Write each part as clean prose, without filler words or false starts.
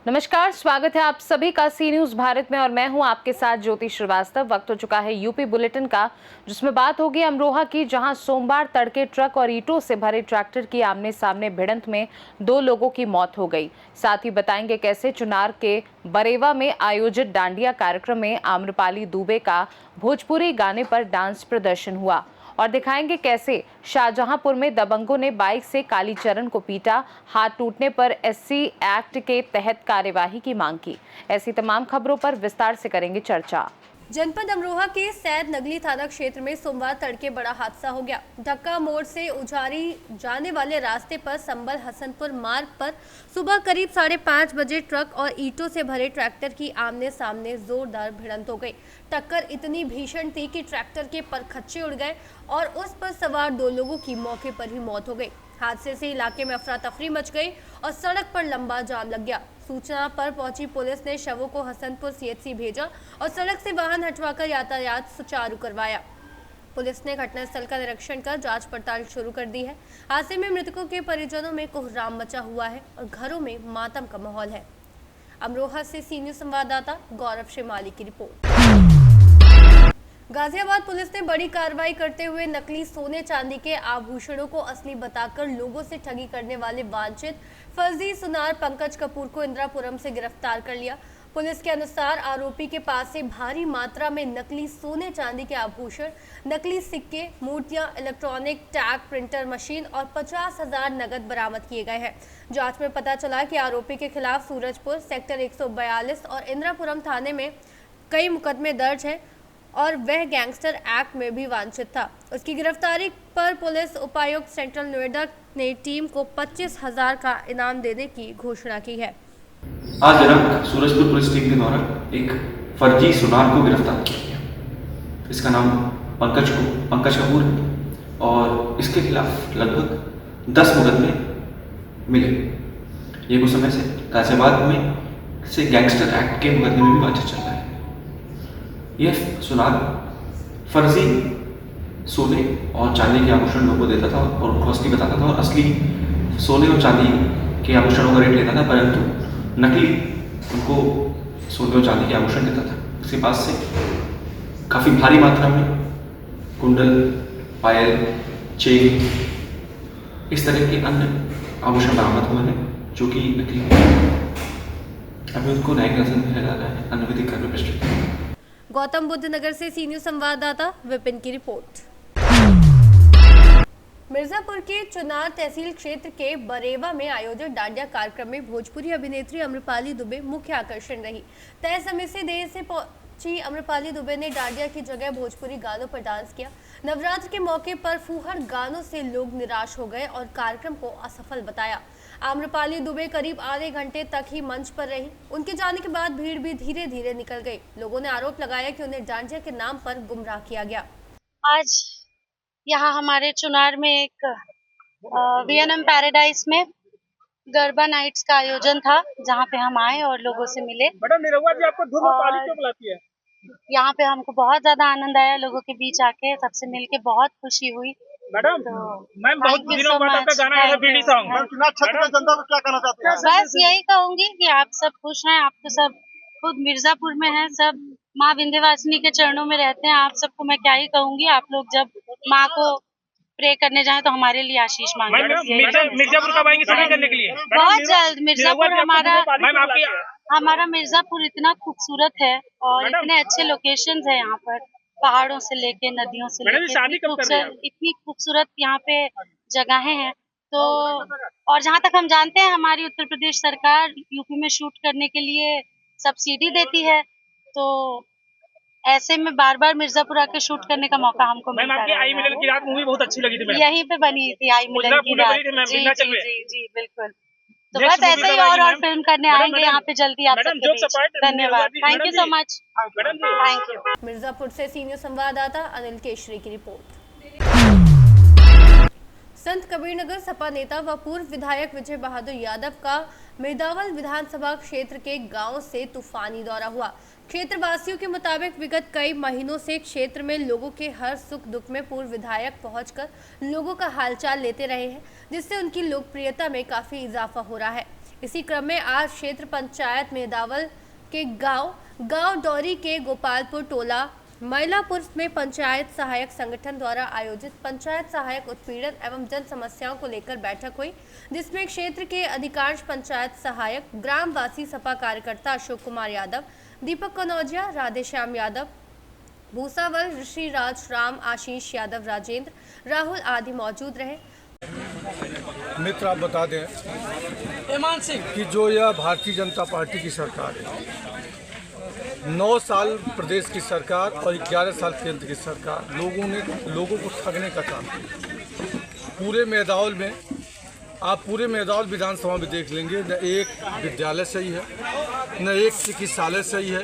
नमस्कार, स्वागत है आप सभी का सी न्यूज भारत में और मैं हूं आपके साथ ज्योति श्रीवास्तव। वक्त हो चुका है यूपी बुलेटिन का, जिसमें बात होगी अमरोहा की, जहां सोमवार तड़के ट्रक और ईंटों से भरे ट्रैक्टर की आमने सामने भिड़ंत में 2 लोगों की मौत हो गई। साथ ही बताएंगे कैसे चुनार के बरेवा में आयोजित डांडिया कार्यक्रम में आम्रपाली दुबे का भोजपुरी गाने पर डांस प्रदर्शन हुआ और दिखाएंगे कैसे शाहजहांपुर में दबंगों ने बाइक से कालीचरण को पीटा, हाथ टूटने पर एससी एक्ट के तहत कार्यवाही की मांग की। ऐसी तमाम खबरों पर विस्तार से करेंगे चर्चा। जनपद अमरोहा के सैद नगली थाना क्षेत्र में सोमवार तड़के बड़ा हादसा हो गया। ढक्का मोड़ से उजारी जाने वाले रास्ते पर संबल हसनपुर मार्ग पर सुबह करीब 5:30 बजे ट्रक और ईंटों से भरे ट्रैक्टर की आमने सामने जोरदार भिड़ंत हो गई। टक्कर इतनी भीषण थी कि ट्रैक्टर के परखच्चे उड़ गए और उस पर सवार 2 लोगों की मौके पर ही मौत हो गई। हादसे से इलाके में अफरा तफरी मच गई और सड़क पर लंबा जाम लग गया। सूचना पर पहुंची पुलिस ने शवों को हसनपुर सीएचसी भेजा और सड़क से वाहन हटवाकर यातायात सुचारू करवाया। पुलिस ने घटनास्थल का निरीक्षण कर जांच पड़ताल शुरू कर दी है। हादसे में मृतकों के परिजनों में कोहराम मचा हुआ है और घरों में मातम का माहौल है। अमरोहा से सी न्यूज संवाददाता गौरव श्रीमाली की रिपोर्ट। गाजियाबाद पुलिस ने बड़ी कार्रवाई करते हुए नकली सोने चांदी के आभूषणों को असली बताकर लोगों से ठगी करने वाले वांछित फर्जी सुनार पंकज कपूर को इंदिरापुरम से गिरफ्तार कर लिया। पुलिस के अनुसार आरोपी के पास से भारी मात्रा में नकली सोने चांदी के आभूषण, नकली सिक्के, मूर्तियां, इलेक्ट्रॉनिक टैग प्रिंटर मशीन और 50,000 नकद बरामद किए गए हैं। जांच में पता चला कि आरोपी के खिलाफ सूरजपुर सेक्टर 142 और इंदिरापुरम थाने में कई मुकदमे दर्ज हैं और वह गैंगस्टर एक्ट में भी वांछित था। उसकी गिरफ्तारी पर पुलिस उपायुक्त सेंट्रल नोएडा ने टीम को 25,000 का इनाम देने की घोषणा की है। आज दिनांक सूरजपुर पुलिस टीम के द्वारा एक फर्जी सुनार को गिरफ्तार किया गया। इसका नाम पंकज कपूर है और इसके खिलाफ लगभग 10 मुकदमे मिले। ये कुछ समय से गाजियाबाद में से गैंगस्टर एक्ट के मुकदमे में भी वांछित चल रहा है। यह सुनार फर्जी सोने और चांदी के आभूषण लोगों को देता था और उनको असली बताता था और असली सोने और चांदी के आभूषणों का रेट लेता था, परंतु नकली उनको सोने और चांदी के आभूषण देता था। उसके पास से काफ़ी भारी मात्रा में कुंडल, पायल, चेन, इस तरह के अन्य आभूषण बरामद हुए हैं जो कि नकली हैं। अभी उनको न्यायिक हिरासत में लिया जा रहा है, अन्य विधिक कार्य प्रस्तुत। गौतम बुद्ध नगर से सी न्यूज संवाददाता विपिन की रिपोर्ट। मिर्जापुर के चुनार तहसील क्षेत्र के बरेवा में आयोजित डांडिया कार्यक्रम में भोजपुरी अभिनेत्री आम्रपाली दुबे मुख्य आकर्षण रही। तय समय से देर से पहुंची आम्रपाली दुबे ने डांडिया की जगह भोजपुरी गानों पर डांस किया। नवरात्र के मौके पर फूहड़ गानों से लोग निराश हो गए और कार्यक्रम को असफल बताया। आम्रपाली दुबे करीब आधे घंटे तक ही मंच पर रही। उनके जाने के बाद भीड़ भी धीरे धीरे निकल गई। लोगों ने आरोप लगाया कि उन्हें डांडिया के नाम पर गुमराह किया गया। आज यहाँ हमारे चुनार में एक वीएनएम पैराडाइज में गरबा नाइट्स का आयोजन था, जहाँ पे हम आए और लोगों से मिले। मैडम निरहुआ जी आपको धूम पाली क्यों बुलाती है? यहाँ पे हमको बहुत ज्यादा आनंद आया, लोगों के बीच आके सबसे मिलके बहुत खुशी हुई। मैडम तो मैम बहुत दिनों बाद आपका गाना आया बीडी सॉन्ग। चुनाव क्षेत्र में जनता को क्या कहना चाहते हैं? बस यही कहूंगी कि आप सब खुश हैं। आप तो सब खुद मिर्जापुर में हैं, सब माँ विंध्यवासिनी के चरणों में रहते हैं। आप सबको मैं क्या ही कहूंगी, आप लोग जब माँ को प्रे करने जाएं तो हमारे लिए आशीष मांगे। मिर्जापुर कब आएंगे शादी करने के लिए? बहुत जल्द। मिर्जापुर हमारा मिर्जापुर इतना खूबसूरत है और इतने अच्छे लोकेशंस है यहाँ पर, पहाड़ों से लेके नदियों से लेके इतनी खूबसूरत यहाँ पे जगहें हैं। तो और जहाँ तक हम जानते हैं, हमारी उत्तर प्रदेश सरकार यूपी में शूट करने के लिए सब्सिडी देती है, तो ऐसे में बार बार मिर्जापुर आके शूट करने का मौका हमको मिलता है। आई मिलन की रात मूवी बहुत अच्छी लगी थी मैम। यहीं पे बनी थी आई मिलन की रात। जी बिल्कुल। तो बस ऐसे ही और फिल्म करने आएंगे यहाँ पे जल्दी आप सबके बीच। धन्यवाद, thank you so much. Thank you. Mirzapur से सीनियर संवाददाता अनिल केशरी की रिपोर्ट। संत कबीरनगर सपा नेता व पूर्व विधायक विजय बहादुर यादव का मेदावल विधानसभा क्षेत्र के गांव से तूफानी दौरा हुआ। क्षेत्रवासियों के मुताबिक विगत कई महीनों से क्षेत्र में लोगों के हर सुख दुख में पूर्व विधायक पहुंचकर लोगों का हालचाल लेते रहे हैं, जिससे उनकी लोकप्रियता में काफी इजाफा हो रहा है। इसी क्रम में आज क्षेत्र पंचायत मेदावल के गांव डौरी के गोपालपुर टोला मैलापुर में पंचायत सहायक संगठन द्वारा आयोजित पंचायत सहायक उत्पीड़न एवं जन समस्याओं को लेकर बैठक हुई, जिसमें क्षेत्र के अधिकांश पंचायत सहायक, ग्रामवासी, सपा कार्यकर्ता अशोक कुमार यादव, दीपक कनौजिया, राधेश्याम यादव, भूसावल, ऋषिराज राम, आशीष यादव, राजेंद्र, राहुल आदि मौजूद रहे। मित्र, आप बता दें कि जो यह भारतीय जनता पार्टी की सरकार है, 9 साल प्रदेश की सरकार और 11 साल केंद्र की सरकार, लोगों को ठगने का काम किया। पूरे मेदावल में, आप पूरे मेदावल विधानसभा में देख लेंगे, न एक विद्यालय सही है, न एक चिकित्सालय सही है,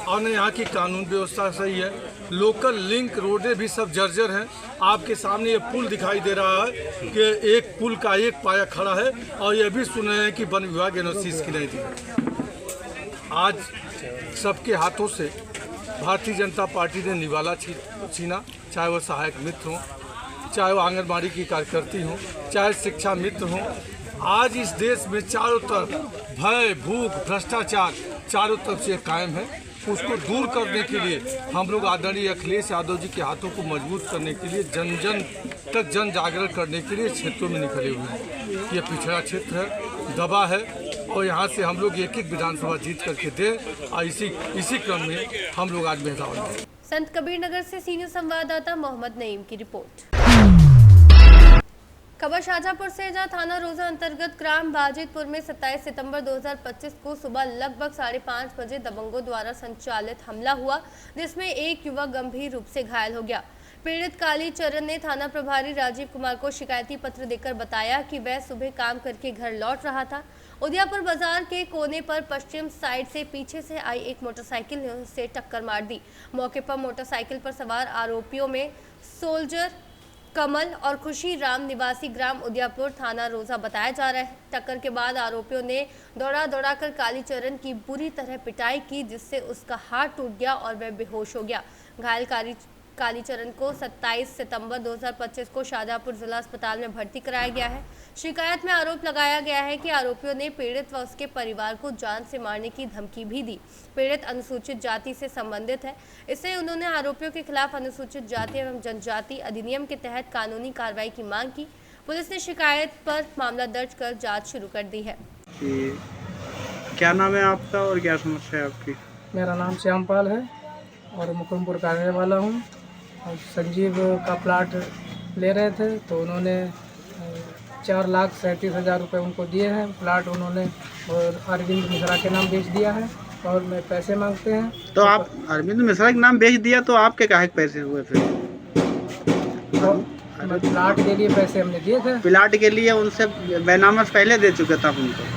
और न यहाँ की कानून व्यवस्था सही है। लोकल लिंक रोडें भी सब जर्जर हैं। आपके सामने ये पुल दिखाई दे रहा है कि एक पुल का एक पाया खड़ा है, और यह भी सुने हैं कि वन विभाग एनओसी इसकी नहीं दी। आज सबके हाथों से भारतीय जनता पार्टी ने निवाला छीना, चाहे वह सहायक मित्र हों, चाहे वो आंगनबाड़ी की कार्यकर्ती हों, चाहे शिक्षा मित्र हों। आज इस देश में चारों तरफ भय, भूख, भ्रष्टाचार चारों तरफ से कायम है। उसको दूर करने के लिए हम लोग आदरणीय अखिलेश यादव जी के हाथों को मजबूत करने के लिए, जन जन तक जन जागरण करने के लिए क्षेत्रों में निकले हुए हैं। ये पिछड़ा क्षेत्र है, दबा है, और यहाँ से हम लोग एक विधानसभा जीत करके दें, और इसी क्रम में हम लोग आज मेदावल में। संत कबीर नगर से सीनियर संवाददाता मोहम्मद नईम की रिपोर्ट। खबर शाहजहांपुर से, जहां थाना रोजा अंतर्गत ग्राम बाजितपुर में 27 सितंबर 2025 को सुबह लगभग 5:30 बजे दबंगों द्वारा संचालित हमला हुआ, जिसमें एक युवक गंभीर रूप से घायल हो गया। पीड़ित काली चरण ने थाना प्रभारी राजीव कुमार को शिकायती पत्र देकर बताया कि वह सुबह काम करके घर लौट रहा था। उदयापुर बाजार के कोने पर पश्चिम साइड से पीछे से आई एक मोटरसाइकिल ने उसे टक्कर मार दी। मौके पर मोटरसाइकिल पर सवार आरोपियों में सोल्जर, कमल और खुशी राम निवासी ग्राम उदयापुर थाना रोजा बताया जा रहा है। टक्कर के बाद आरोपियों ने दौड़ा कर कालीचरण की बुरी तरह पिटाई की, जिससे उसका हाथ टूट गया और वह बेहोश हो गया। घायल कालीचरण को 27 सितंबर 2025 को शाहजहांपुर जिला अस्पताल में भर्ती कराया गया है। शिकायत में आरोप लगाया गया है कि आरोपियों ने पीड़ित व उसके परिवार को जान से मारने की धमकी भी दी। पीड़ित अनुसूचित जाति से संबंधित है, इससे उन्होंने आरोपियों के खिलाफ अनुसूचित जाति एवं जनजाति अधिनियम के तहत कानूनी कार्रवाई की मांग की। पुलिस ने शिकायत पर मामला दर्ज कर जाँच शुरू कर दी है। क्या नाम है आपका और क्या समस्या है आपकी? मेरा नाम श्यामपाल है और मुकुंदपुर का रहने वाला हूँ। और संजीव का प्लाट ले रहे थे, तो उन्होंने 4,37,000 रुपये उनको दिए हैं। प्लाट उन्होंने और अरविंद मिश्रा के नाम बेच दिया है और मैं पैसे मांगते हैं। तो आप अरविंद मिश्रा के नाम बेच दिया, तो आपके काहे पैसे हुए फिर? तो प्लाट के लिए पैसे हमने दिए थे। प्लाट के लिए उनसे बैनामस पहले दे चुके थे आप उनको?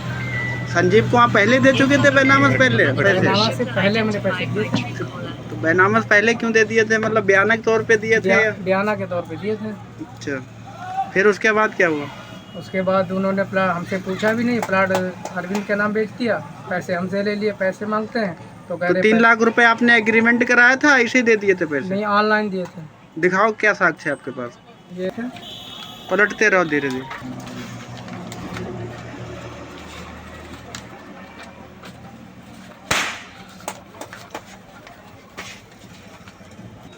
संजीव को आप पहले दे चुके थे बैनामस पहले? बैनामस से पहले हमने पैसे दिए थे। तो बैनामस पहले क्यों दे दिए थे? मतलब बयाना के तौर पे दिए थे? बयाना के तौर पे दिए थे। अच्छा, फिर उसके बाद क्या हुआ? उसके बाद उन्होंने प्लाट हमसे पूछा भी नहीं, प्लाट अरविंद के नाम बेच दिया, पैसे हमसे ले लिए। पैसे मांगते हैं तो कह रहे 3 लाख रुपए आपने एग्रीमेंट कराया था, ऐसे दे दिए थे पैसे? नहीं, ऑनलाइन दिए थे। दिखाओ क्या साक्ष्य है आपके पास? ये थे। पलटते रहो धीरे धीरे।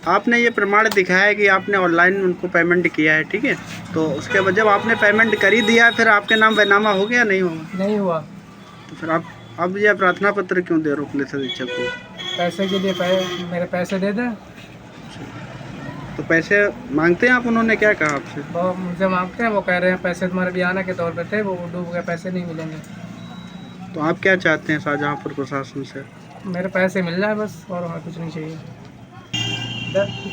आपने ये प्रमाण दिखाया है कि आपने ऑनलाइन उनको पेमेंट किया है, ठीक है? तो उसके बाद जब आपने पेमेंट कर ही दिया, फिर आपके नाम बैनामा हो गया नहीं होगा? नहीं हुआ। तो फिर आप अब यह प्रार्थना पत्र क्यों दे रहे हो पुलिस अधीक्षक को? पैसे के लिए मेरे पैसे दे दें। तो पैसे मांगते हैं आप? उन्होंने क्या कहा आपसे? वो मुझे मांगते हैं, वो कह रहे हैं पैसे तुम्हारे बयाना के तौर पे थे, वो डूब गए, पैसे नहीं मिलेंगे। तो आप क्या चाहते हैं शाहजहांपुर प्रशासन से? मेरे पैसे मिल जाए बस, और हमें कुछ नहीं चाहिए।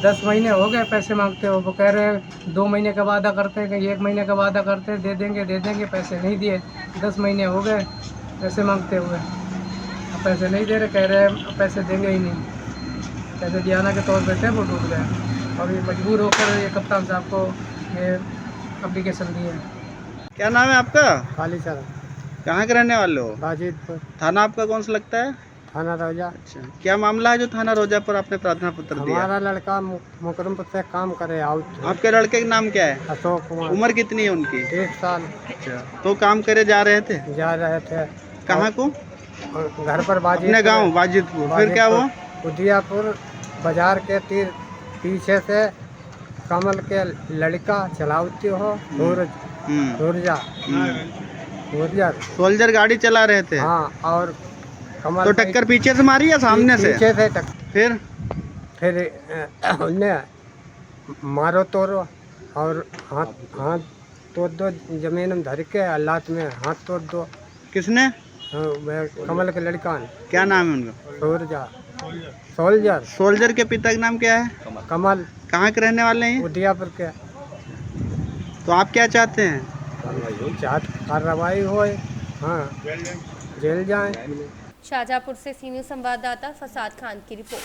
10 महीने हो गए पैसे मांगते हो। वो कह रहे हैं 2 महीने का वादा करते हैं, कहीं 1 महीने का वादा करते हैं, दे देंगे, पैसे नहीं दिए। 10 महीने हो गए पैसे मांगते हुए, अब पैसे नहीं दे रहे, कह रहे हैं पैसे देंगे ही नहीं। पैसे बयाना के तौर पे थे, वो डूब गए। और ये मजबूर होकर ये कप्तान साहब को ये एप्लीकेशन दिए। क्या नाम है आपका? खाली सर। कहाँ के रहने वाले हो? बाजितपुर। थाना आपका कौन सा लगता है? थाना रोजा। अच्छा, क्या मामला है जो थाना रोजा पर आपने प्रार्थना पत्र दिया? हमारा लड़का मुकरमपुर से काम करे आउट। आपके लड़के का नाम क्या है? अशोक कुमार। उम्र कितनी है उनकी? 1 साल। अच्छा, तो काम करे जा रहे थे? जा रहे थे। कहाँ को? और घर पर बाजी अपने गांव वाजिदपुर। फिर क्या हुआ? उदियापुर बाजार के तीर पीछे से कमल के लड़का चलावती हो ऊर्जा सोल्जर गाड़ी चला रहे थे। हाँ, और कमल तो टक्कर पीछे से मारी या सामने से? पीछे से टक्कर। फिर उन्हें मारो तोड़ो और हाथ तोड़ दो, जमीन में धर के लात में हाथ तोड़ दो। किसने? कमल के लड़का ने। क्या नाम है उनका? सोल्जर। सोल्जर के पिता का नाम क्या है? कमल। कहाँ के रहने वाले हैं? उदियापुर के। तो आप क्या चाहते हैं? कार्रवाई होए, हाँ, जेल जाए। शाहजहाँपुर से सी न्यूज़ संवाददाता फसाद खान की रिपोर्ट।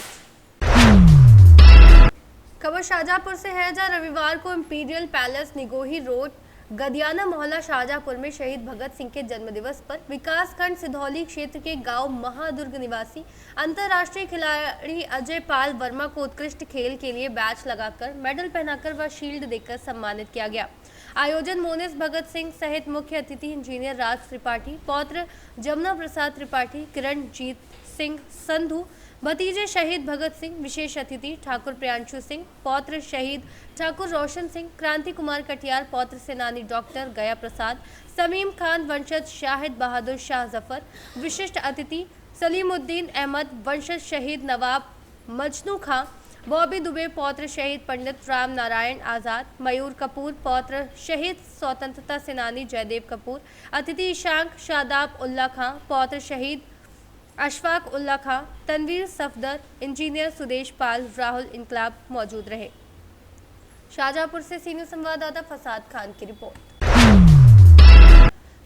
खबर शाहजहाँपुर से है, जहां रविवार को imperial palace Nigohi road Gadiyana मोहल्ला शाहजहाँपुर में शहीद भगत सिंह के जन्मदिवस पर विकासखंड सिधौली क्षेत्र के गांव महादुर्ग निवासी अंतर्राष्ट्रीय खिलाड़ी अजय पाल वर्मा को उत्कृष्ट खेल के लिए बैच लगाकर मेडल पहनाकर व शील्ड देकर सम्मानित किया गया। आयोजन मोनिस भगत सिंह सहित मुख्य अतिथि इंजीनियर राज त्रिपाठी, पौत्र जमुना प्रसाद त्रिपाठी, किरणजीत सिंह संधू, भतीजे शहीद भगत सिंह, विशेष अतिथि ठाकुर प्रियांशु सिंह, पौत्र शहीद ठाकुर रोशन सिंह, क्रांति कुमार कटियार, पौत्र सेनानी डॉक्टर गया प्रसाद, समीम खान वंशज शाहिद बहादुर शाह जफर, विशिष्ट अतिथि सलीमुद्दीन अहमद वंशज शहीद नवाब मजनू खां, बॉबी दुबे पौत्र शहीद पंडित राम नारायण आज़ाद, मयूर कपूर पौत्र शहीद स्वतंत्रता सेनानी जयदेव कपूर, अतिथि ईशांक शादाब उल्ला खां पौत्र शहीद अशफाक उल्ला खां, तनवीर सफदर, इंजीनियर सुदेश पाल, राहुल इनकलाब मौजूद रहे। शाहजहाँपुर से सी न्यूज़ संवाददाता फसाद खान की रिपोर्ट।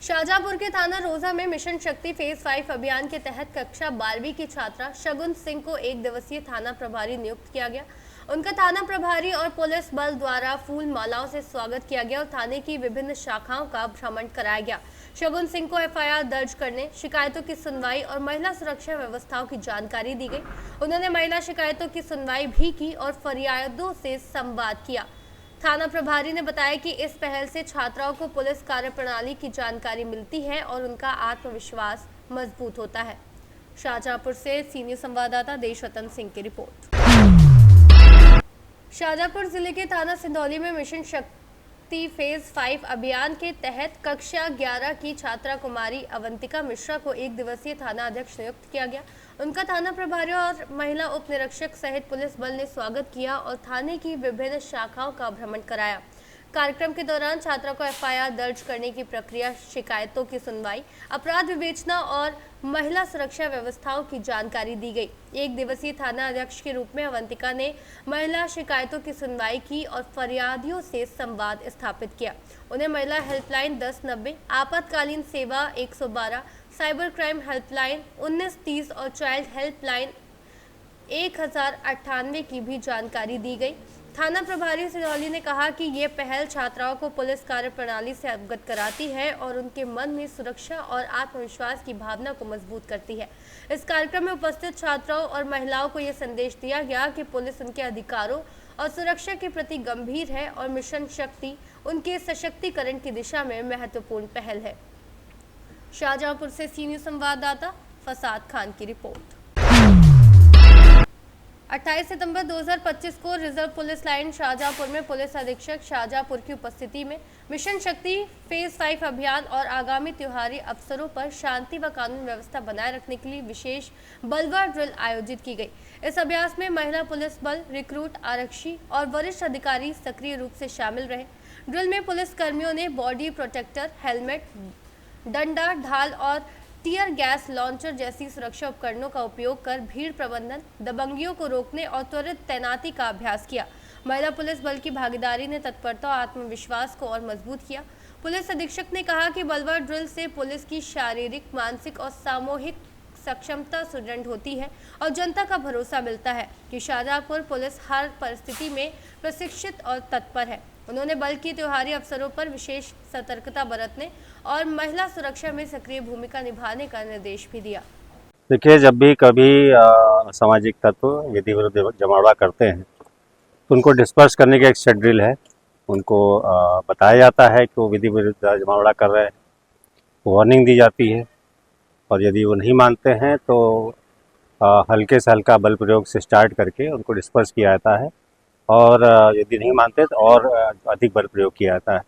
शाहजहाँपुर के थाना रोजा में मिशन शक्ति फेज 5 अभियान के तहत कक्षा 12वीं की छात्रा शगुन सिंह को 1 दिवसीय थाना प्रभारी नियुक्त किया गया। उनका थाना प्रभारी और पुलिस बल द्वारा फूल मालाओं से स्वागत किया गया और थाने की विभिन्न शाखाओं का भ्रमण कराया गया। शगुन सिंह को एफआईआर दर्ज करने, शिकायतों की सुनवाई और महिला सुरक्षा व्यवस्थाओं की जानकारी दी गई। उन्होंने महिला शिकायतों की सुनवाई भी की और फरियादों से संवाद किया। थाना प्रभारी ने बताया कि इस पहल से छात्राओं को पुलिस कार्यप्रणाली की जानकारी मिलती है और उनका आत्मविश्वास मजबूत होता है। शाहजहाँपुर से सी न्यूज़ संवाददाता देशवतन सिंह की रिपोर्ट। शाहजहाँपुर जिले के थाना सिंधौली में मिशन शक्ति फेज 5 अभियान के तहत कक्षा 11 की छात्रा कुमारी अवंतिका मिश्रा को 1 दिवसीय थाना अध्यक्ष नियुक्त किया गया। उनका थाना प्रभारी और महिला उप निरीक्षक सहित पुलिस बल ने स्वागत किया और थाने की विभिन्न शाखाओं का भ्रमण कराया। कार्यक्रम के दौरान छात्रा को एफआईआर दर्ज करने की प्रक्रिया, शिकायतों की सुनवाई, अपराध विवेचना और महिला सुरक्षा व्यवस्थाओं की जानकारी दी गई। 1 दिवसीय थाना अध्यक्ष के रूप में अवंतिका ने महिला शिकायतों की सुनवाई की और फरियादियों से संवाद स्थापित किया। उन्हें महिला हेल्पलाइन 1090, आपातकालीन सेवा 112, साइबर क्राइम हेल्पलाइन 1930 और चाइल्ड हेल्पलाइन 1098 की भी जानकारी दी गई। थाना प्रभारी सिधौली ने कहा कि ये पहल छात्राओं को पुलिस कार्यप्रणाली से अवगत कराती है और उनके मन में सुरक्षा और आत्मविश्वास की भावना को मजबूत करती है। इस कार्यक्रम में उपस्थित छात्राओं और महिलाओं को यह संदेश दिया गया कि पुलिस उनके अधिकारों और सुरक्षा के प्रति गंभीर है और मिशन शक्ति उनके सशक्तिकरण की दिशा में महत्वपूर्ण पहल है। शाहजहाँपुर से सी न्यूज़ संवाददाता फसाद खान की रिपोर्ट। 28 सितंबर 2025 को रिजर्व पुलिस लाइन शाहजहाँपुर में पुलिस अधीक्षक शाहजहाँपुर की उपस्थिति में मिशन शक्ति फेज 5 अभियान और आगामी त्योहारी अवसरों पर शांति व कानून व्यवस्था बनाए रखने के लिए विशेष बलवा ड्रिल आयोजित की गई। इस अभ्यास में महिला पुलिस बल, रिक्रूट, आरक्षी और वरिष्ठ अधिकारी सक्रिय रूप से शामिल रहे। ड्रिल में पुलिस कर्मियों ने बॉडी प्रोटेक्टर, हेलमेट, डंडा, ढाल और टीयर गैस लॉन्चर जैसी सुरक्षा उपकरणों का उपयोग कर भीड़ प्रबंधन, दबंगियों को रोकने और त्वरित तैनाती का अभ्यास किया। महिला पुलिस बल की भागीदारी ने तत्परता और आत्मविश्वास को और मजबूत किया। पुलिस अधीक्षक ने कहा कि बलवा ड्रिल से पुलिस की शारीरिक, मानसिक और सामूहिक सक्षमता सुदृढ़ होती है और जनता का भरोसा मिलता है कि शाहजहाँपुर पुलिस हर परिस्थिति में प्रशिक्षित और तत्पर है। उन्होंने बल की त्योहारी अवसरों पर विशेष सतर्कता बरतने और महिला सुरक्षा में सक्रिय भूमिका निभाने का निर्देश भी दिया। देखिए, जब भी कभी सामाजिक तत्व विधि विरुद्ध जमावड़ा करते हैं तो उनको डिस्पर्स करने का एक सेट ड्रिल है। उनको बताया जाता है कि वो विधि विरुद्ध जमावड़ा कर रहे हैं, वार्निंग दी जाती है, और यदि वो नहीं मानते हैं तो हल्के से हल्का बल प्रयोग से स्टार्ट करके उनको डिस्पर्स किया जाता है, और यदि नहीं मानते तो और अधिक बल प्रयोग किया जाता है।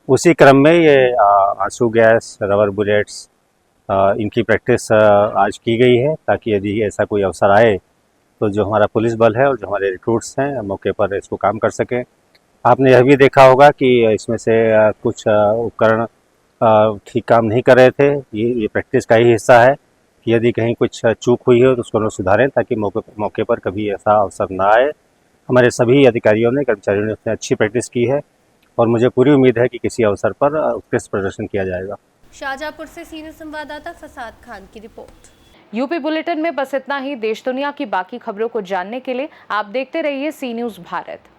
उसी क्रम में ये आंसू गैस, रबर बुलेट्स, इनकी प्रैक्टिस आज की गई है, ताकि यदि ऐसा कोई अवसर आए तो जो हमारा पुलिस बल है और जो हमारे रिक्रूट्स हैं मौके पर इसको काम कर सकें। आपने यह भी देखा होगा कि इसमें से कुछ उपकरण ठीक काम नहीं कर रहे थे। ये प्रैक्टिस का ही हिस्सा है कि यदि कहीं कुछ चूक हुई हो तो उसको हम लोग सुधारें, ताकि मौके पर कभी ऐसा अवसर ना आए। हमारे सभी अधिकारियों ने, कर्मचारियों ने उसमें अच्छी प्रैक्टिस की है, और मुझे पूरी उम्मीद है कि किसी अवसर पर उत्कृष्ट प्रदर्शन किया जाएगा। शाहजहाँपुर से सीनियर संवाददाता फसाद खान की रिपोर्ट। यूपी बुलेटिन में बस इतना ही। देश दुनिया की बाकी खबरों को जानने के लिए आप देखते रहिए सी न्यूज़ भारत।